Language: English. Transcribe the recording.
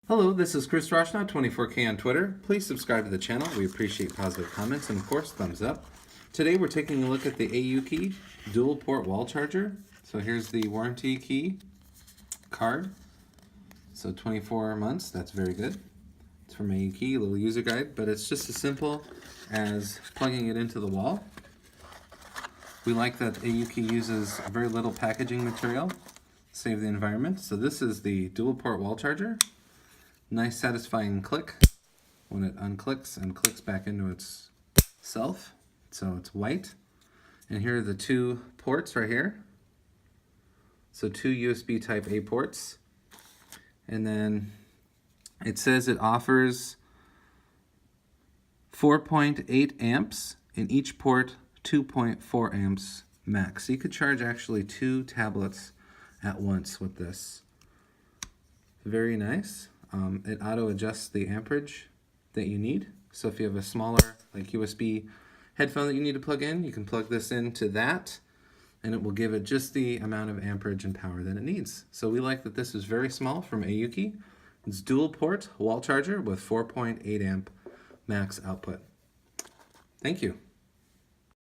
Hello, this is Chris Roshna, 24K on Twitter. Please subscribe to the channel. We appreciate positive comments and, of course, thumbs up. Today we're taking a look at the Aukey dual port wall charger. So here's the warranty key card. So 24 months, that's very good. It's from Aukey, a little user guide, but it's just as simple as plugging it into the wall. We like that Aukey uses very little packaging material, save the environment. So this is the dual port wall charger. Nice satisfying click when it unclicks and clicks back into itself. So it's white. And here are the two ports right here. So two USB type A ports. And then it says it offers 4.8 amps in each port, 2.4 amps max. So you could charge actually 2 tablets at once with this. Very nice. It auto adjusts the amperage that you need. So if you have a smaller like USB headphone that you need to plug in, you can plug this into that and it will give it just the amount of amperage and power that it needs. So we like that this is very small from Aukey. It's dual port wall charger with 4.8 amp max output. Thank you.